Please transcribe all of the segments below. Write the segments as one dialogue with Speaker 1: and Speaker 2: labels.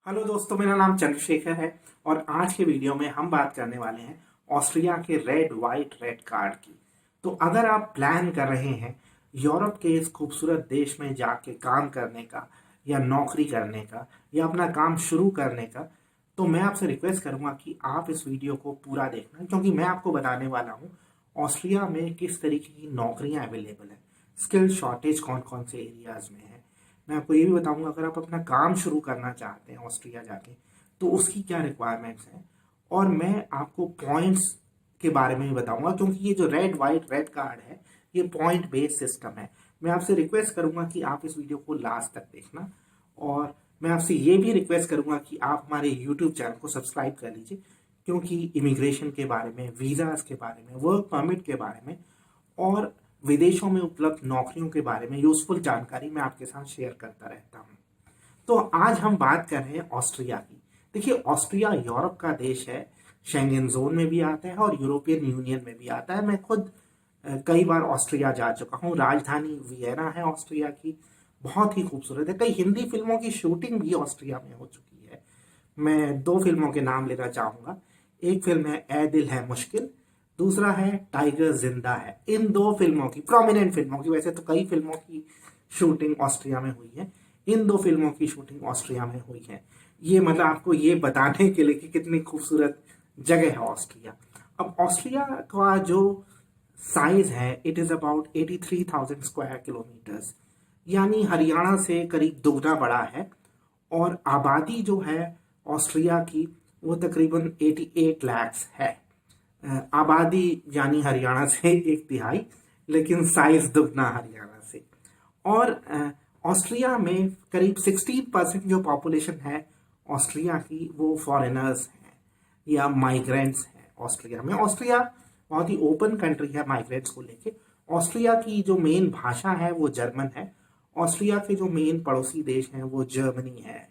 Speaker 1: Hello दोस्तों, मेरा नाम चंद्रशेखर है और आज के वीडियो में हम बात करने वाले हैं ऑस्ट्रिया के रेड कार्ड की। तो अगर आप प्लान कर रहे हैं यूरोप के इस खूबसूरत देश में जाके काम करने का या नौकरी करने का या अपना काम शुरू करने का, तो मैं आपसे रिक्वेस्ट करूंगा कि आप इस वीडियो को पूरा देखना, क्योंकि मैं आपको बताने वाला हूँ ऑस्ट्रिया में किस तरीके की नौकरियां अवेलेबल है, स्किल शॉर्टेज कौन कौन से एरियाज में है। मैं आपको ये भी बताऊंगा अगर आप अपना काम शुरू करना चाहते हैं ऑस्ट्रिया जाके तो उसकी क्या रिक्वायरमेंट्स हैं, और मैं आपको पॉइंट्स के बारे में भी बताऊंगा, क्योंकि ये जो रेड कार्ड है ये पॉइंट बेस्ड सिस्टम है। मैं आपसे रिक्वेस्ट करूंगा कि आप इस वीडियो को लास्ट तक देखना, और मैं आपसे ये भी रिक्वेस्ट करूंगा कि आप हमारे यूट्यूब चैनल को सब्सक्राइब कर लीजिए, क्योंकि इमिग्रेशन के बारे में, वीज़ाज के बारे में, वर्क परमिट के बारे में और विदेशों में उपलब्ध नौकरियों के बारे में यूजफुल जानकारी मैं आपके साथ शेयर करता रहता हूँ। तो आज हम बात कर रहे हैं ऑस्ट्रिया की। देखिए, ऑस्ट्रिया यूरोप का देश है, शेंगन जोन में भी आता है और यूरोपियन यूनियन में भी आता है। मैं खुद कई बार ऑस्ट्रिया जा चुका हूँ। राजधानी वियना है ऑस्ट्रिया की, बहुत ही खूबसूरत है। कई हिंदी फिल्मों की शूटिंग भी ऑस्ट्रिया में हो चुकी है। मैं दो फिल्मों के नाम लेना चाहूँगा। एक फिल्म है ए दिल है मुश्किल, दूसरा है टाइगर जिंदा है। इन दो फिल्मों की, प्रोमिनेंट फिल्मों की, वैसे तो कई फिल्मों की शूटिंग ऑस्ट्रिया में हुई है, इन दो फिल्मों की शूटिंग ऑस्ट्रिया में हुई है। ये मतलब आपको ये बताने के लिए कि कितनी खूबसूरत जगह है ऑस्ट्रिया। अब ऑस्ट्रिया का जो साइज है, it is about 83,000 square kilometres, यानी हरियाणा से करीब दुगना बड़ा है। और आबादी जो है ऑस्ट्रिया की वो तकरीबन 88 लाख है। आबादी यानी हरियाणा से एक तिहाई, लेकिन साइज दुगना हरियाणा से। और ऑस्ट्रिया में करीब 16% जो पॉपुलेशन है ऑस्ट्रिया की वो फॉरेनर्स हैं या माइग्रेंट्स हैं। ऑस्ट्रिया में, ऑस्ट्रिया बहुत ही ओपन कंट्री है माइग्रेंट्स को लेके। ऑस्ट्रिया की जो मेन भाषा है वो जर्मन है। ऑस्ट्रिया के जो मेन पड़ोसी देश हैं वो जर्मनी है,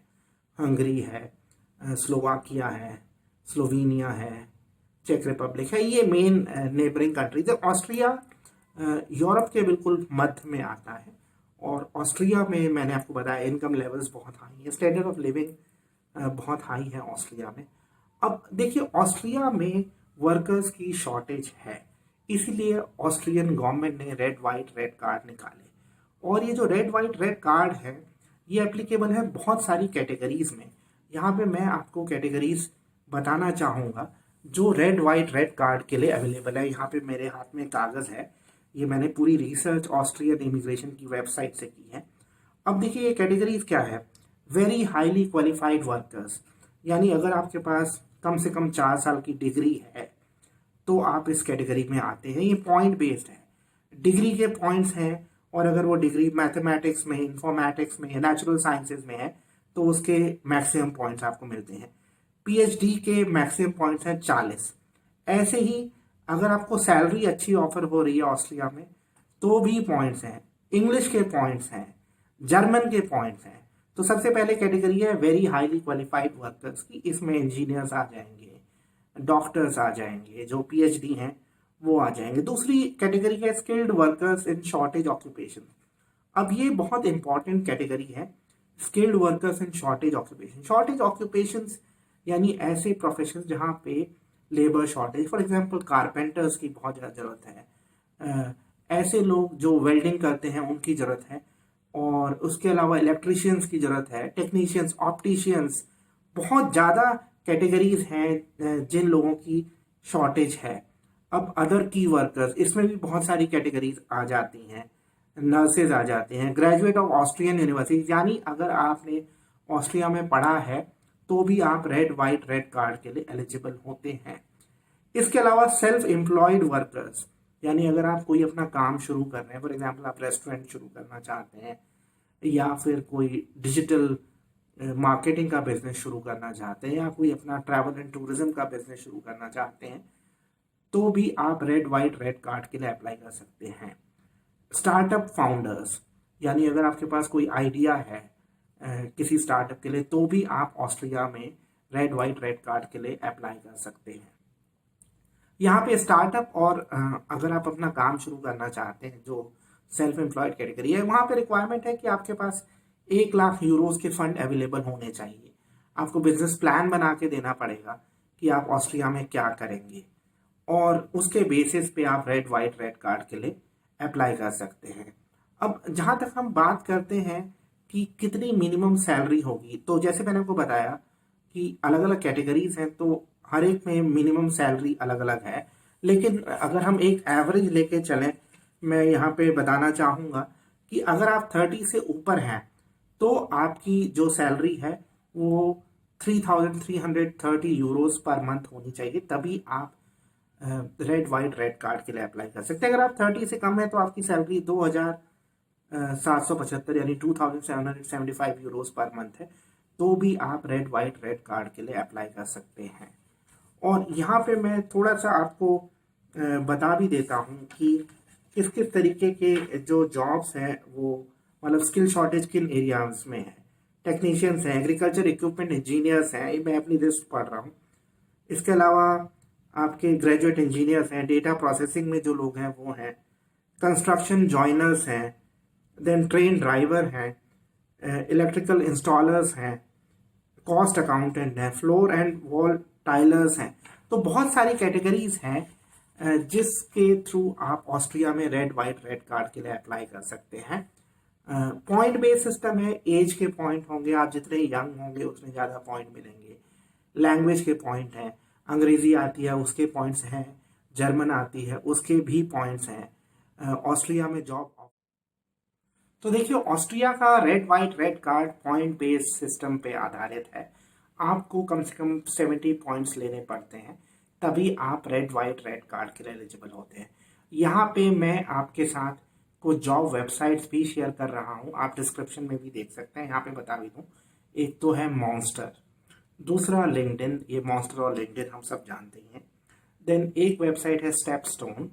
Speaker 1: हंगरी है, स्लोवाकिया है, स्लोवेनिया है, चेक रिपब्लिक है। ये मेन नेबरिंग कंट्रीज है। ऑस्ट्रिया यूरोप के बिल्कुल मध्य में आता है। और ऑस्ट्रिया में मैंने आपको बताया इनकम लेवल्स बहुत हाई है, स्टैंडर्ड ऑफ लिविंग बहुत हाई है ऑस्ट्रिया में। अब देखिए, ऑस्ट्रिया में वर्कर्स की शॉर्टेज है, इसीलिए ऑस्ट्रियन गवर्नमेंट ने रेड कार्ड निकाले। और ये जो रेड कार्ड है ये एप्लीकेबल है बहुत सारी कैटेगरीज में। यहाँ पे मैं आपको कैटेगरीज बताना चाहूँगा जो रेड कार्ड के लिए अवेलेबल है। यहाँ पे मेरे हाथ में कागज़ है, ये मैंने पूरी रिसर्च ऑस्ट्रियन इमिग्रेशन की वेबसाइट से की है। अब देखिए ये कैटेगरीज क्या है। वेरी हाईली क्वालिफाइड वर्कर्स, यानी अगर आपके पास कम से कम 4 साल की डिग्री है तो आप इस कैटेगरी में आते हैं। ये पॉइंट बेस्ड है, डिग्री के पॉइंट्स हैं। और अगर वो डिग्री मैथमेटिक्स में, इंफॉर्मेटिक्स में, नेचुरल साइंसेज में है तो उसके मैक्सिमम पॉइंट्स आपको मिलते हैं। पीएचडी के मैक्सिमम पॉइंट्स हैं 40। ऐसे ही अगर आपको सैलरी अच्छी ऑफर हो रही है ऑस्ट्रिया में तो भी पॉइंट्स हैं, इंग्लिश के पॉइंट्स हैं, जर्मन के पॉइंट्स हैं। तो सबसे पहले कैटेगरी है वेरी हाईली क्वालिफाइड वर्कर्स की। इसमें इंजीनियर्स आ जाएंगे, डॉक्टर्स आ जाएंगे, जो पीएचडी हैं वो आ जाएंगे। दूसरी कैटेगरी है skilled workers in shortage occupation. अब ये बहुत इंपॉर्टेंट कैटेगरी है, skilled workers in shortage occupation. Shortage occupations यानी ऐसे प्रोफेशन जहाँ पे labour shortage, for example carpenters की बहुत ज़्यादा ज़रूरत है, ऐसे लोग जो वेल्डिंग करते हैं उनकी ज़रूरत है, और उसके अलावा इलेक्ट्रिशियंस की ज़रूरत है, टेक्नीशियंस, ऑप्टिशियंस। बहुत ज़्यादा कैटेगरीज हैं जिन लोगों की शॉर्टेज है। अब अदर की वर्कर्स, इसमें भी बहुत सारी कैटेगरीज आ जाती हैं। नर्सेज आ जाते हैं, ग्रेजुएट ऑफ ऑस्ट्रियन यूनिवर्सिटी, यानी अगर आपने ऑस्ट्रिया में पढ़ा है तो भी आप रेड कार्ड के लिए एलिजिबल होते हैं। इसके अलावा सेल्फ एम्प्लॉयड वर्कर्स, यानी अगर आप कोई अपना काम शुरू कर रहे हैं, फॉर एग्जांपल आप रेस्टोरेंट शुरू करना चाहते हैं या फिर कोई डिजिटल मार्केटिंग का बिजनेस शुरू करना चाहते हैं या कोई अपना ट्रैवल एंड टूरिज्म का बिजनेस शुरू करना चाहते हैं, तो भी आप रेड कार्ड के लिए अप्लाई कर सकते हैं। स्टार्टअप फाउंडर्स, यानी अगर आपके पास कोई आइडिया है किसी स्टार्टअप के लिए तो भी आप ऑस्ट्रिया में रेड कार्ड के लिए अप्लाई कर सकते हैं। यहाँ पे स्टार्टअप और अगर आप अपना काम शुरू करना चाहते हैं, जो सेल्फ एम्प्लॉयड कैटेगरी है, वहाँ पे रिक्वायरमेंट है कि आपके पास 1 लाख यूरोज के फंड अवेलेबल होने चाहिए। आपको बिजनेस प्लान बना के देना पड़ेगा कि आप ऑस्ट्रिया में क्या करेंगे, और उसके बेसिस पे आप रेड वाइट रेड कार्ड के लिए अप्लाई कर सकते हैं। अब जहाँ तक हम बात करते हैं कि कितनी मिनिमम सैलरी होगी, तो जैसे मैंने आपको बताया कि अलग अलग कैटेगरीज हैं, तो हर एक में मिनिमम सैलरी अलग अलग है। लेकिन अगर हम एक एवरेज लेके चलें, मैं यहाँ पे बताना चाहूँगा कि अगर आप 30 से ऊपर हैं तो आपकी जो सैलरी है वो 3,330 यूरोस पर मंथ होनी चाहिए, तभी आप रेड वाइट रेड कार्ड के लिए अप्लाई कर सकते हैं। अगर आप 30 से कम है तो आपकी सैलरी 2,775 यानी 2,775 यूरोस पर मंथ है, तो भी आप रेड वाइट रेड कार्ड के लिए अप्लाई कर सकते हैं। और यहाँ पे मैं थोड़ा सा आपको बता भी देता हूँ कि किस किस तरीके के जो जॉब्स हैं वो मतलब स्किल शॉर्टेज किन एरियाज में है। टेक्नीशियंस हैं, एग्रीकल्चर इक्विपमेंट इंजीनियर्स हैं, ये मैं अपनी लिस्ट पढ़ रहा हूँ। इसके अलावा आपके ग्रेजुएट इंजीनियर्स हैं, डेटा प्रोसेसिंग में जो लोग हैं वो हैं, कंस्ट्रक्शन जॉइनर्स हैं, देन ट्रेन ड्राइवर हैं, इलेक्ट्रिकल इंस्टॉलर्स हैं, कॉस्ट अकाउंटेंट हैं, फ्लोर एंड वॉल टाइलर्स हैं। तो बहुत सारी कैटेगरीज हैं जिसके थ्रू आप ऑस्ट्रिया में रेड वाइट रेड कार्ड के लिए अप्लाई कर सकते हैं। पॉइंट बेस्ड सिस्टम है, एज के पॉइंट होंगे, आप जितने यंग होंगे उतने ज़्यादा पॉइंट मिलेंगे। लैंग्वेज के पॉइंट हैं, अंग्रेजी आती है उसके पॉइंट्स हैं, जर्मन आती है उसके भी पॉइंट्स हैं। ऑस्ट्रिया में जॉब, तो देखिए ऑस्ट्रिया का red white red card point based system पे आधारित है। आपको कम से कम 70 पॉइंट्स लेने पड़ते हैं, तभी आप रेड वाइट रेड कार्ड के लिए एलिजिबल होते हैं। यहाँ पे मैं आपके साथ कुछ जॉब वेबसाइट्स भी शेयर कर रहा हूँ, आप डिस्क्रिप्शन में भी देख सकते हैं। यहाँ पे बता भी दूँ, एक तो है मॉन्स्टर, दूसरा लिंक्डइन, ये मॉन्स्टर और लिंक्डइन हम सब जानते हैं। देन एक वेबसाइट है स्टेपस्टोन,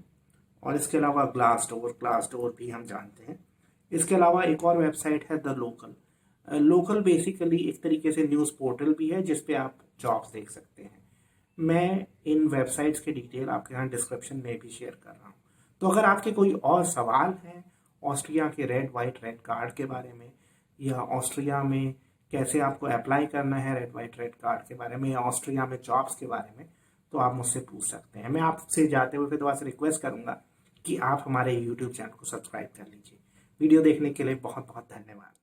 Speaker 1: और इसके अलावा ग्लासडोर भी हम जानते हैं। इसके अलावा एक और वेबसाइट है द लोकल। लोकल बेसिकली एक तरीके से न्यूज़ पोर्टल भी है जिस पे आप जॉब्स देख सकते हैं। मैं इन वेबसाइट्स के डिटेल आपके यहाँ डिस्क्रिप्शन में भी शेयर कर रहा हूँ। तो अगर आपके कोई और सवाल हैं ऑस्ट्रिया के रेड वाइट रेड कार्ड के बारे में, या ऑस्ट्रिया में कैसे आपको अप्लाई करना है रेड वाइट रेड कार्ड के बारे में, या ऑस्ट्रिया में जॉब्स के बारे में, तो आप मुझसे पूछ सकते हैं। मैं आपसे जाते हुए फिर दोबारा से रिक्वेस्ट करूंगा कि आप हमारे यूट्यूब चैनल को सब्सक्राइब कर लीजिए। वीडियो देखने के लिए बहुत बहुत धन्यवाद।